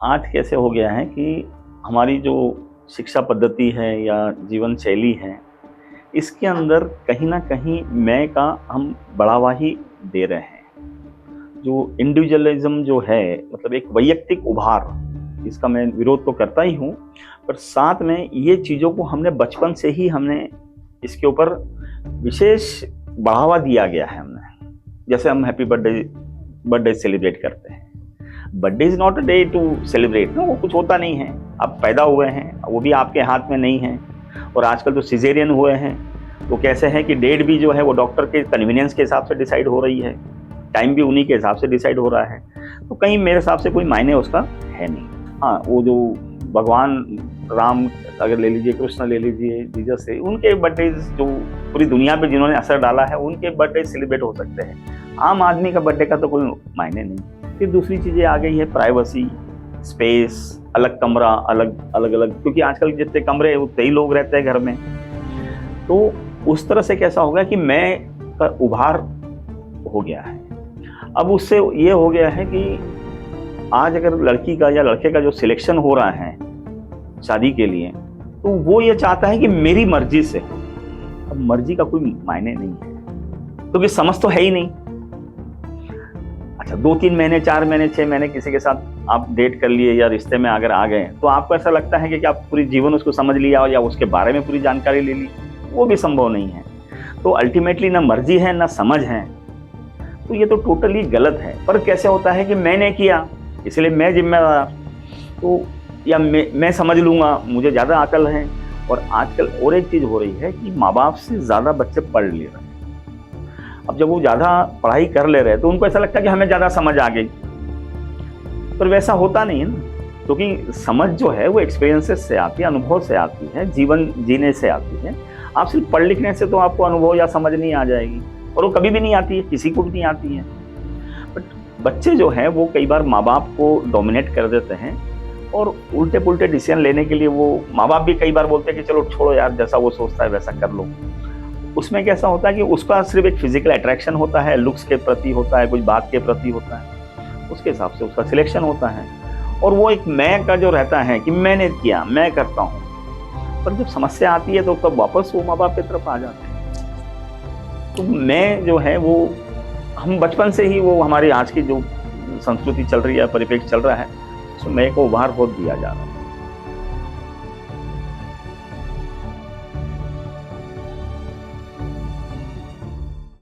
आज कैसे हो गया है कि हमारी जो शिक्षा पद्धति है या जीवन शैली है, इसके अंदर कहीं न कहीं मैं का हम बढ़ावा ही दे रहे हैं। जो इंडिविजुअलिज़्म जो है, मतलब एक वैयक्तिक उभार, इसका मैं विरोध तो करता ही हूँ, पर साथ में ये चीज़ों को हमने बचपन से ही हमने इसके ऊपर विशेष बढ़ावा दिया गया है हमने। जैसे हम हैप्पी बर्थडे सेलिब्रेट करते हैं। Birthday is not a day to celebrate, वो कुछ होता नहीं है। आप पैदा हुए हैं, वो भी आपके हाथ में नहीं है। और आजकल तो सिजेरियन हुए हैं, तो कैसे है कि डेट भी जो है वो डॉक्टर के कन्वीनियंस के हिसाब से डिसाइड हो रही है, टाइम भी उन्हीं के हिसाब से डिसाइड हो रहा है। तो कहीं मेरे हिसाब से कोई मायने उसका है नहीं। हाँ, वो जो भगवान राम अगर ले लीजिए, कृष्ण ले लीजिए, जीसस है, उनके बर्थडे जो पूरी दुनिया पे जिन्होंने असर डाला है, उनके बर्थडे सेलिब्रेट हो सकते हैं। आम आदमी का बर्थडे का तो कोई मायने नहीं। फिर दूसरी चीज़ें आ गई है, प्राइवेसी, स्पेस, अलग कमरा, अलग, क्योंकि आजकल जितने कमरे उतने ही लोग रहते हैं घर में। तो उस तरह से कैसा होगा कि मैं का उभार हो गया है। अब उससे ये हो गया है कि आज अगर लड़की का या लड़के का जो सिलेक्शन हो रहा है शादी के लिए, तो वो ये चाहता है कि मेरी मर्जी से। अब मर्जी का कोई मायने नहीं है, क्योंकि समझ तो है ही नहीं। अच्छा, 2-3 महीने, 4 महीने, 6 महीने किसी के साथ आप डेट कर लिए या रिश्ते में अगर आ गए, तो आपको ऐसा लगता है कि आप पूरी जीवन उसको समझ लिया या उसके बारे में पूरी जानकारी ले ली। वो भी संभव नहीं है। तो अल्टीमेटली ना मर्जी है ना समझ है, तो ये तो टोटली गलत है। पर कैसे होता है कि मैंने किया इसलिए मैं जिम्मेदार, तो या मैं समझ लूँगा, मुझे ज़्यादा अकल है। और आजकल और एक चीज़ हो रही है कि माँ बाप से ज़्यादा बच्चे पढ़ ले रहे हैं। अब जब वो ज़्यादा पढ़ाई कर ले रहे हैं तो उनको ऐसा लगता है कि हमें ज़्यादा समझ आ गई, पर वैसा होता नहीं है ना। क्योंकि समझ जो है वो एक्सपीरियंसेस से आती है, अनुभव से आती है, जीवन जीने से आती है। आप सिर्फ पढ़ लिखने से तो आपको अनुभव या समझ नहीं आ जाएगी, और वो कभी भी नहीं आती है, किसी को भी नहीं आती है। बट बच्चे जो हैं वो कई बार माँ बाप को डोमिनेट कर देते हैं, और उल्टे पुल्टे डिसीजन लेने के लिए वो माँ बाप भी कई बार बोलते हैं कि चलो छोड़ो यार, जैसा वो सोचता है वैसा कर लो। उसमें कैसा होता है कि उसका सिर्फ एक फिजिकल अट्रैक्शन होता है, लुक्स के प्रति होता है, कुछ बात के प्रति होता है, उसके हिसाब से उसका सिलेक्शन होता है। और वो एक मैं का जो रहता है कि मैंने किया, मैं करता हूँ। पर जब समस्या आती है तो तब वापस वो माँ बाप की तरफ आ जाते हैं। तो मैं जो है वो हम बचपन से ही, वो हमारी आज की जो संस्कृति चल रही है, परिप्रेक्ष्य चल रहा है, उसमें मैं को उभार बहुत दिया जा रहा है।